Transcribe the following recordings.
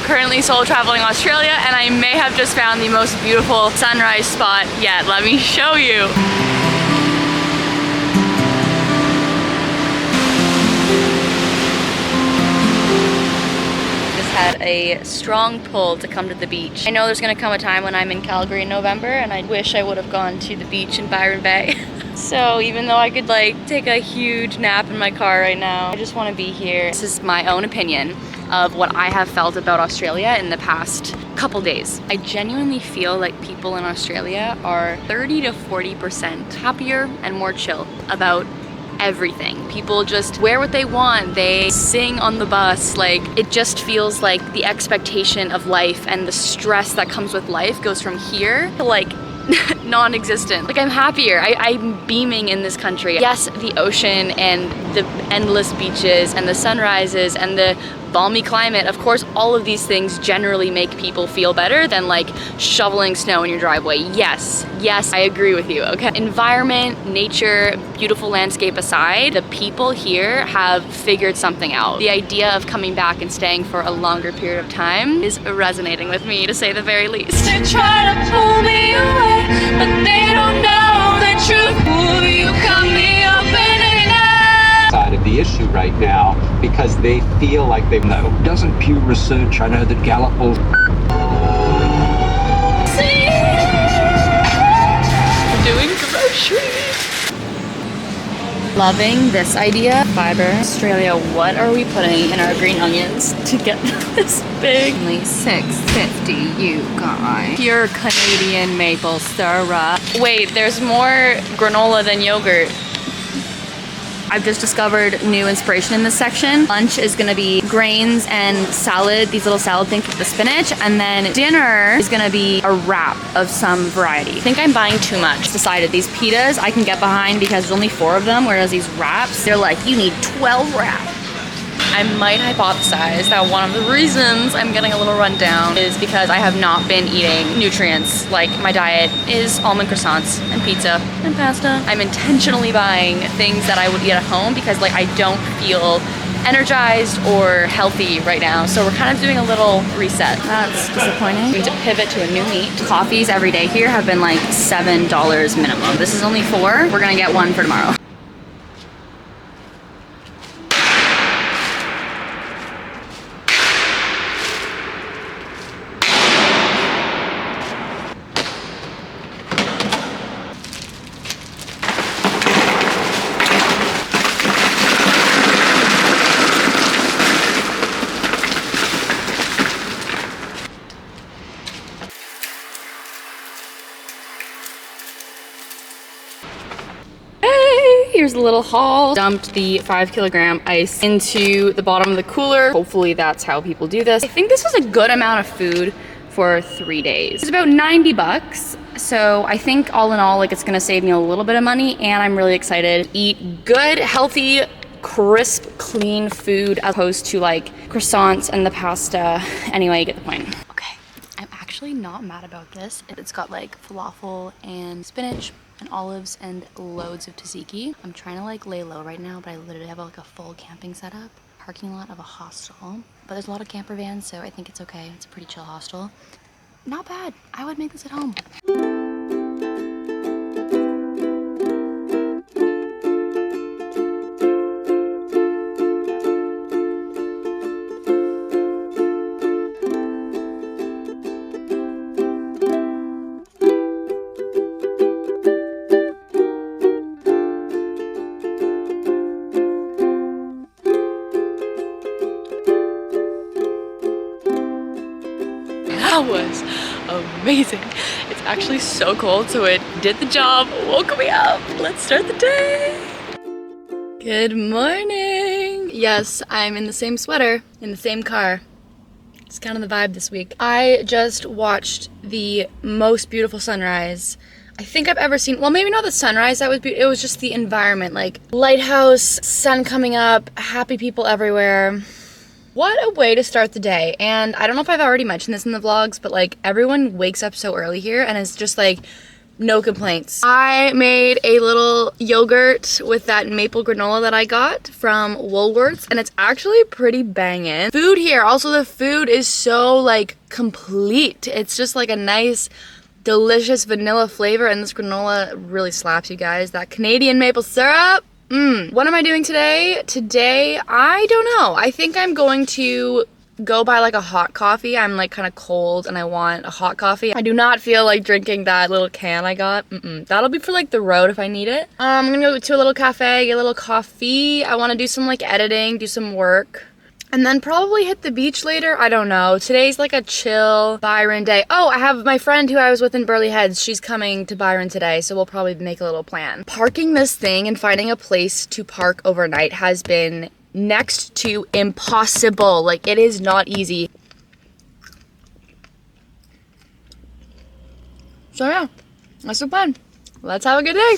currently solo traveling Australia, and I may have just found the most beautiful sunrise spot yet. Let me show you. Had a strong pull to come to the beach. I know there's gonna come a time when I'm in Calgary in November, and I wish I would have gone to the beach in Byron Bay. So even though I could like take a huge nap in my car right now, I just want to be here. This is my own opinion of what I have felt about Australia in the past couple days. I genuinely feel like people in Australia are 30 to 40% happier and more chill about everything. People just wear what they want. They sing on the bus. Like, it just feels like the expectation of life and the stress that comes with life goes from here to like non-existent. Like, I'm happier. I'm beaming in this country. Yes, the ocean and the endless beaches and the sunrises and the balmy climate, of course, all of these things generally make people feel better than like shoveling snow in your driveway. Yes, I agree with you, okay? Environment, nature, beautiful landscape aside, the people here have figured something out. The idea of coming back and staying for a longer period of time is resonating with me, to say the very least. They try to pull me away, but they don't know the truth. Ooh, you cut me up in and out. Side of the issue right now, because they feel like they know. Doesn't Pew Research, I know that Gallup will doing groceries. Loving this idea. Fiber. Australia, what are we putting in our green onions to get this big? Only $6.50, you guys. Pure Canadian maple syrup. Wait, there's more granola than yogurt. I've just discovered new inspiration in this section. Lunch is gonna be grains and salad, these little salad things with the spinach, and then dinner is gonna be a wrap of some variety. I think I'm buying too much. Decided these pitas I can get behind because there's only 4 of them, whereas these wraps, they're like, you need 12 wraps. I might hypothesize that one of the reasons I'm getting a little run down is because I have not been eating nutrients. Like, my diet is almond croissants and pizza and pasta. I'm intentionally buying things that I would eat at home because like I don't feel energized or healthy right now. So we're kind of doing a little reset. That's disappointing. We need to pivot to a new meat. Coffees every day here have been like $7 minimum. This is only 4. We're gonna get 1 for tomorrow. Here's a little haul. Dumped the 5-kilogram ice into the bottom of the cooler. Hopefully that's how people do this. I think this was a good amount of food for 3 days. It's about 90 bucks. So I think all in all, like, it's gonna save me a little bit of money, and I'm really excited to eat good, healthy, crisp, clean food as opposed to like croissants and the pasta. Anyway, you get the point. Okay, I'm actually not mad about this. It's got like falafel and spinach and olives and loads of tzatziki. I'm trying to like lay low right now, but I literally have like a full camping setup. Parking lot of a hostel, but there's a lot of camper vans, so I think it's okay. It's a pretty chill hostel. Not bad. I would make this at home. That was amazing. It's actually so cold, so it did the job, woke me up. Let's start the day. Good morning. Yes, I'm in the same sweater, in the same car. It's kind of the vibe this week. I just watched the most beautiful sunrise I think I've ever seen. Well, maybe not the sunrise, it was just the environment, like lighthouse, sun coming up, happy people everywhere. What a way to start the day. And I don't know if I've already mentioned this in the vlogs, but like everyone wakes up so early here and is just like no complaints. I made a little yogurt with that maple granola that I got from Woolworths, and it's actually pretty banging. Food here, also the food is so like complete. It's just like a nice, delicious vanilla flavor, and this granola really slaps, you guys. That Canadian maple syrup. What am I doing today? Today, I don't know. I think I'm going to go buy like a hot coffee. I'm like kind of cold and I want a hot coffee. I do not feel like drinking that little can I got. That'll be for like the road if I need it. I'm gonna go to a little cafe, get a little coffee. I want to do some like editing, do some work. And then probably hit the beach later. I don't know. Today's like a chill Byron day. Oh, I have my friend who I was with in Burley Heads. She's coming to Byron today, so we'll probably make a little plan. Parking this thing and finding a place to park overnight has been next to impossible. Like, it is not easy. So yeah, that's the plan. Let's have a good day.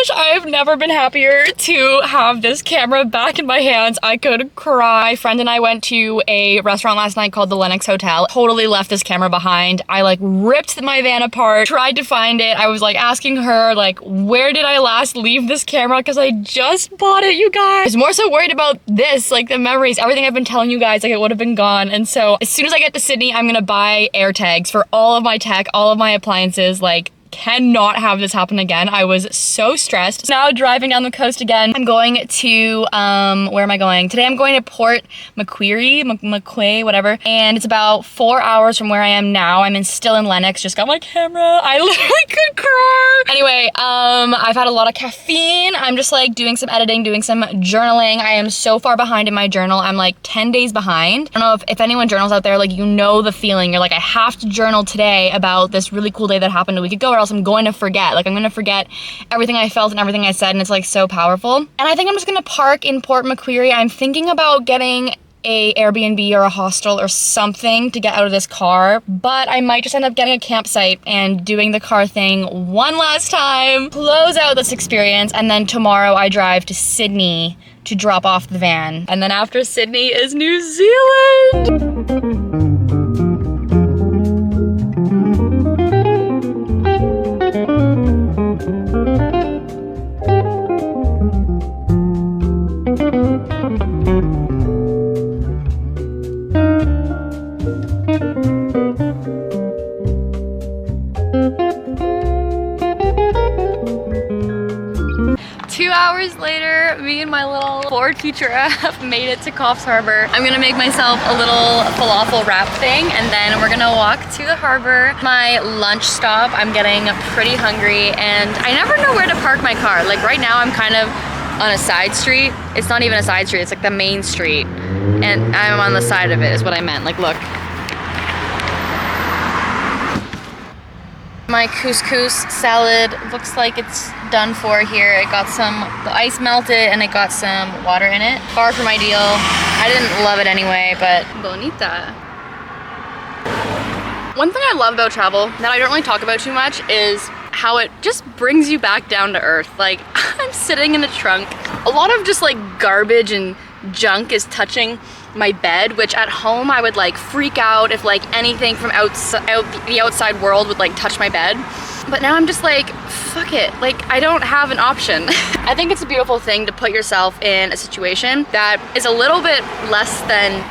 gosh, I have never been happier to have this camera back in my hands. I could cry. My friend and I went to a restaurant last night called the Lennox Hotel. Totally left this camera behind. I like ripped my van apart, tried to find it. I was like asking her like, where did I last leave this camera? Because I just bought it, you guys. I was more so worried about this, like the memories, everything I've been telling you guys, like it would have been gone. And so as soon as I get to Sydney, I'm gonna buy air tags for all of my tech, all of my appliances, like cannot have this happen again. I was so stressed. Now driving down the coast again. I'm going to, where am I going? Today I'm going to Port Macquarie, whatever. And it's about 4 hours from where I am now. I'm still in Lennox, just got my camera. I literally could cry. Anyway, I've had a lot of caffeine. I'm just like doing some editing, doing some journaling. I am so far behind in my journal. I'm like 10 days behind. I don't know if anyone journals out there, like you know the feeling. You're like, I have to journal today about this really cool day that happened a week ago, or else I'm going to forget. Like I'm gonna forget everything I felt and everything I said, and it's like so powerful. And I think I'm just gonna park in Port Macquarie. I'm thinking about getting a Airbnb or a hostel or something to get out of this car, but I might just end up getting a campsite and doing the car thing one last time, close out this experience, and then tomorrow I drive to Sydney to drop off the van. And then after Sydney is New Zealand. 2 hours later, me and my little Ford Future F made it to Coffs Harbour. I'm gonna make myself a little falafel wrap thing, and then we're gonna walk to the harbor. My lunch stop, I'm getting pretty hungry, and I never know where to park my car. Like right now, I'm kind of on a side street. It's not even a side street, it's like the main street. And I'm on the side of it, is what I meant. Like, look. My couscous salad looks like it's done for here. It got the ice melted and it got some water in it. Far from ideal. I didn't love it anyway, but bonita. One thing I love about travel that I don't really talk about too much is how it just brings you back down to earth. Like, I'm sitting in the trunk. A lot of just like garbage and junk is touching my bed, which at home I would like freak out if like anything from the outside world would like touch my bed. But now I'm just like, fuck it. Like, I don't have an option. I think it's a beautiful thing to put yourself in a situation that is a little bit less than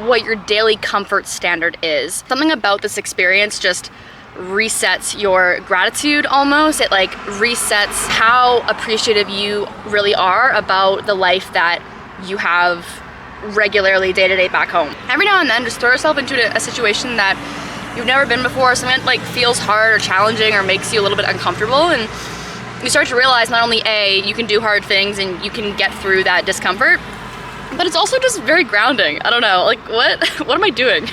what your daily comfort standard is. Something about this experience just resets your gratitude almost. It like resets how appreciative you really are about the life that you have regularly day to day back home. Every now and then just throw yourself into a situation that you've never been before, something that like feels hard or challenging or makes you a little bit uncomfortable, and you start to realize not only you can do hard things and you can get through that discomfort, but it's also just very grounding. I don't know, like what am I doing?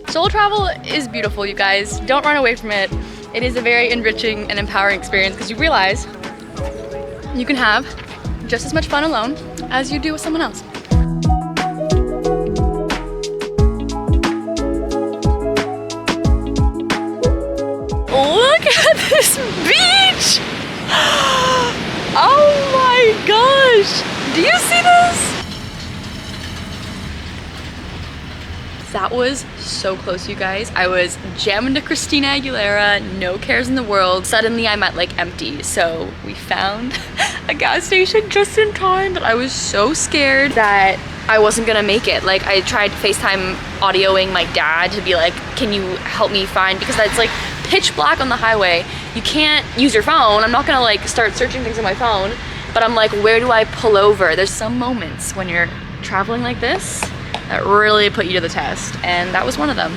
Solo travel is beautiful, you guys. Don't run away from it. It is a very enriching and empowering experience because you realize you can have just as much fun alone as you do with someone else. Look at this beach! Oh my gosh! Do you see this? That was so close, you guys. I was jamming to Christina Aguilera, no cares in the world. Suddenly I'm at like empty. So we found a gas station just in time, but I was so scared that I wasn't gonna make it. Like I tried FaceTime audioing my dad to be like, can you help me find, because it's like pitch black on the highway. You can't use your phone. I'm not gonna like start searching things on my phone, but I'm like, where do I pull over? There's some moments when you're traveling like this that really put you to the test, and that was one of them.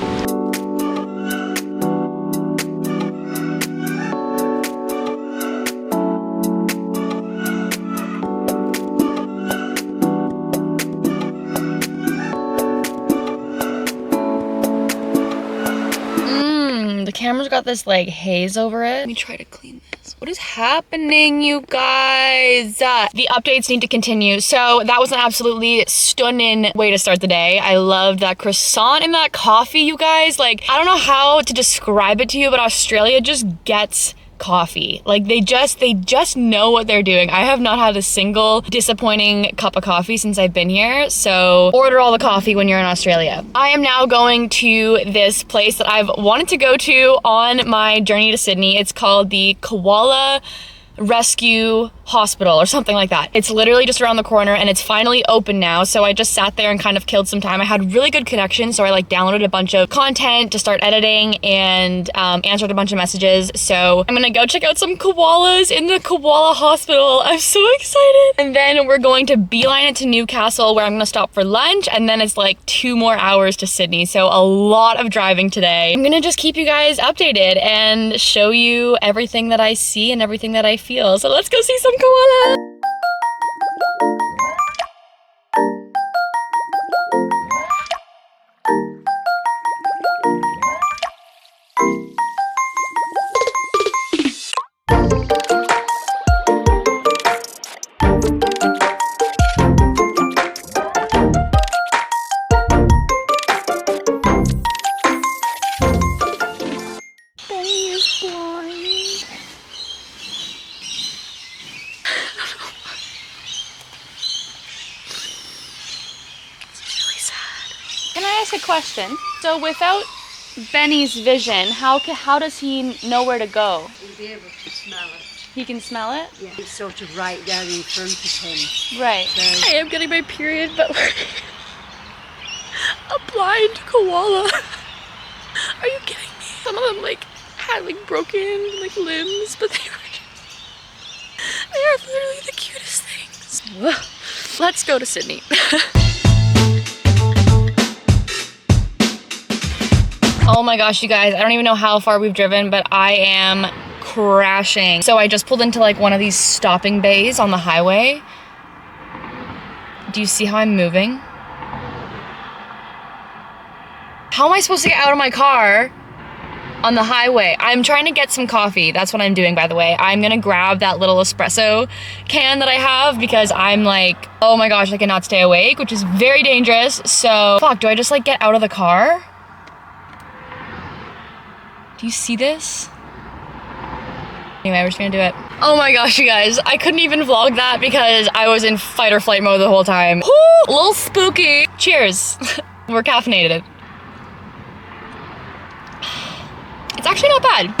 The camera's got this like haze over it. Let me try to clean this. What is happening, you guys? The updates need to continue. So that was an absolutely stunning way to start the day. I loved that croissant and that coffee, you guys. Like, I don't know how to describe it to you, but Australia just gets coffee. Like they just know what they're doing. I have not had a single disappointing cup of coffee since I've been here. So order all the coffee when you're in Australia. I am now going to this place that I've wanted to go to on my journey to Sydney. It's called the Koala Rescue Hospital or something like that. It's literally just around the corner and it's finally open now. So I just sat there and kind of killed some time. I had really good connection, so I like downloaded a bunch of content to start editing and answered a bunch of messages. So I'm gonna go check out some koalas in the koala hospital. I'm so excited. And then we're going to beeline it to Newcastle, where I'm gonna stop for lunch, and then it's like 2 more hours to Sydney. So a lot of driving today. I'm gonna just keep you guys updated and show you everything that I see and everything that I feel. So let's go see some koalas. Can I ask a question? So without Benny's vision, how does he know where to go? He'll be able to smell it. He can smell it? Yeah. It's sort of right down in front of him. Right. So- I am getting my period, but we're a blind koala. Are you kidding me? Some of them like had like broken like limbs, but they are literally the cutest things. Ugh. Let's go to Sydney. Oh my gosh, you guys, I don't even know how far we've driven, but I am crashing. So I just pulled into like one of these stopping bays on the highway. Do you see how I'm moving? How am I supposed to get out of my car on the highway? I'm trying to get some coffee. That's what I'm doing, by the way. I'm gonna grab that little espresso can that I have because I'm like, oh my gosh, I cannot stay awake, which is very dangerous. So, fuck, do I just like get out of the car? Do you see this? Anyway, we're just gonna do it. Oh my gosh, you guys. I couldn't even vlog that because I was in fight or flight mode the whole time. Woo! A little spooky. Cheers. We're caffeinated. It's actually not bad.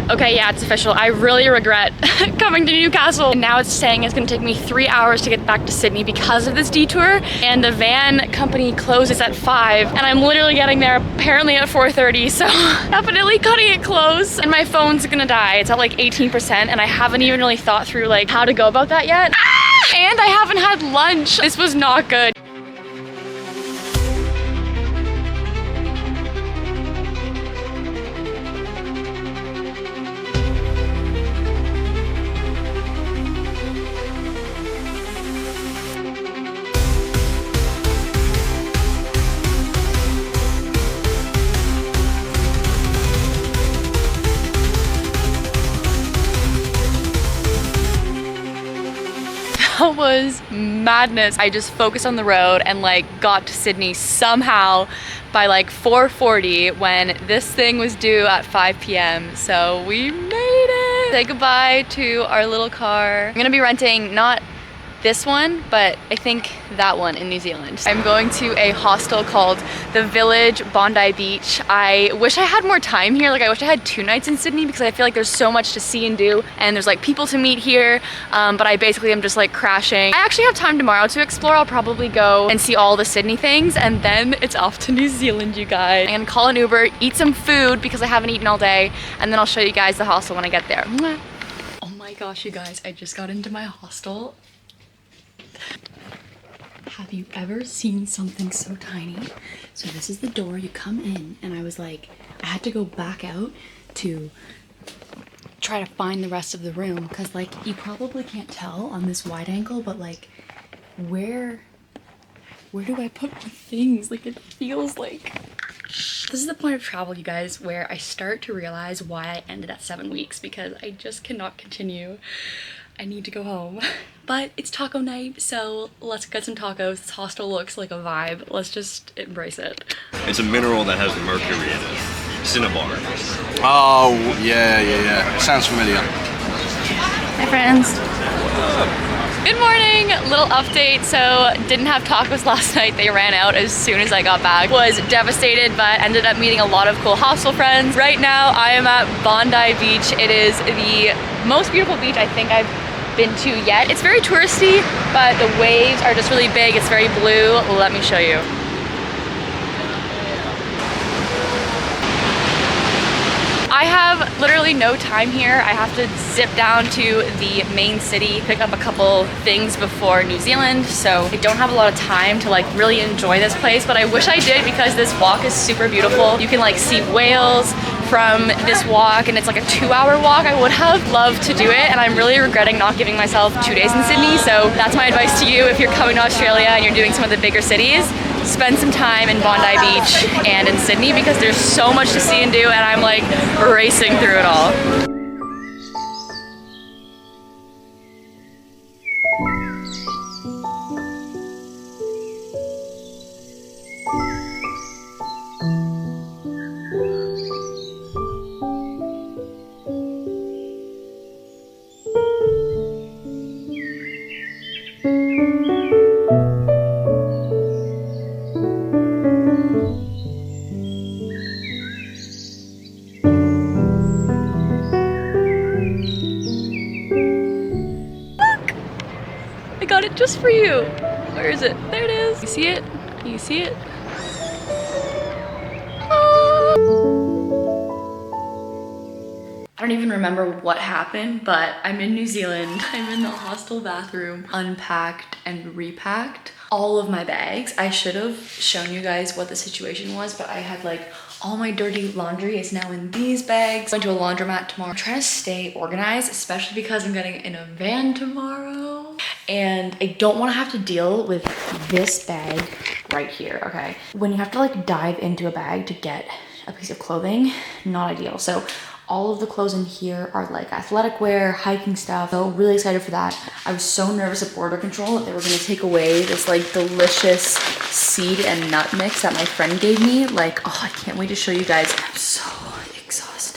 Okay, yeah, it's official. I really regret coming to Newcastle. And now it's saying it's gonna take me 3 hours to get back to Sydney because of this detour. And the van company closes at 5. And I'm literally getting there apparently at 4:30. So definitely cutting it close. And my phone's gonna die. It's at like 18%. And I haven't even really thought through like how to go about that yet. Ah! And I haven't had lunch. This was not good. was madness. I just focused on the road and like got to Sydney somehow by like 4:40 when this thing was due at 5 p.m. So we made it. Say goodbye to our little car. I'm gonna be renting not this one, but I think that one in New Zealand. I'm going to a hostel called The Village, Bondi Beach. I wish I had more time here. Like I wish I had 2 nights in Sydney because I feel like there's so much to see and do and there's like people to meet here, but I basically am just like crashing. I actually have time tomorrow to explore. I'll probably go and see all the Sydney things and then it's off to New Zealand, you guys. I'm gonna call an Uber, eat some food because I haven't eaten all day, and then I'll show you guys the hostel when I get there. Mwah. Oh my gosh, you guys, I just got into my hostel. Have you ever seen something so tiny? So this is the door, you come in, and I was like, I had to go back out to try to find the rest of the room, because like, you probably can't tell on this wide angle, but like, where do I put my things? Like, it feels like... This is the point of travel, you guys, where I start to realize why I ended at 7 weeks, because I just cannot continue. I need to go home. But it's taco night, so let's get some tacos. This hostel looks like a vibe. Let's just embrace it. It's a mineral that has mercury in it. Cinnabar. Oh, yeah. Sounds familiar. Hi, friends. Good morning, little update. So didn't have tacos last night. They ran out as soon as I got back. Was devastated, but ended up meeting a lot of cool hostel friends. Right now I am at Bondi Beach. It is the most beautiful beach I think I've been to yet. It's very touristy, but the waves are just really big. It's very blue. Let me show you. I have literally no time here. I have to zip down to the main city, pick up a couple things before New Zealand, so I don't have a lot of time to like really enjoy this place, but I wish I did because this walk is super beautiful. You can like see whales from this walk, and it's like a 2-hour walk. I would have loved to do it, and I'm really regretting not giving myself 2 days in Sydney, so that's my advice to you if you're coming to Australia and you're doing some of the bigger cities. Spend some time in Bondi Beach and in Sydney because there's so much to see and do, and I'm like racing through it all. I got it just for you. Where is it? There it is. You see it? Can you see it? I don't even remember what happened, but I'm in New Zealand. I'm in the hostel bathroom, unpacked and repacked all of my bags. I should have shown you guys what the situation was, but I had like all my dirty laundry is now in these bags. I'm going to a laundromat tomorrow. I'm trying to stay organized, especially because I'm getting in a van tomorrow. And I don't want to have to deal with this bag right here, okay? When you have to like dive into a bag to get a piece of clothing, not ideal. So all of the clothes in here are like athletic wear, hiking stuff. So really excited for that. I was so nervous at border control that they were gonna take away this like delicious seed and nut mix that my friend gave me. Like, oh, I can't wait to show you guys. I'm so exhausted.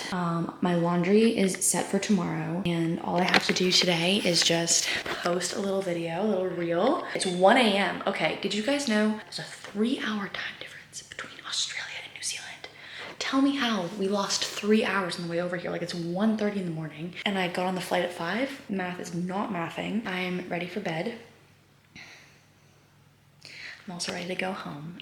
My laundry is set for tomorrow, and all I have to do today is just post a little video, a little reel. It's 1 a.m. Okay, did you guys know there's a 3-hour time difference between Australia and New Zealand? Tell me how we lost 3 hours on the way over here. Like, it's 1:30 in the morning and I got on the flight at 5. Math is not mathing. I'm ready for bed. I'm also ready to go home.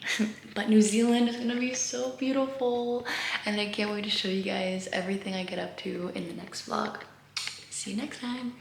But New Zealand is gonna be so beautiful, and I can't wait to show you guys everything I get up to in the next vlog. See you next time.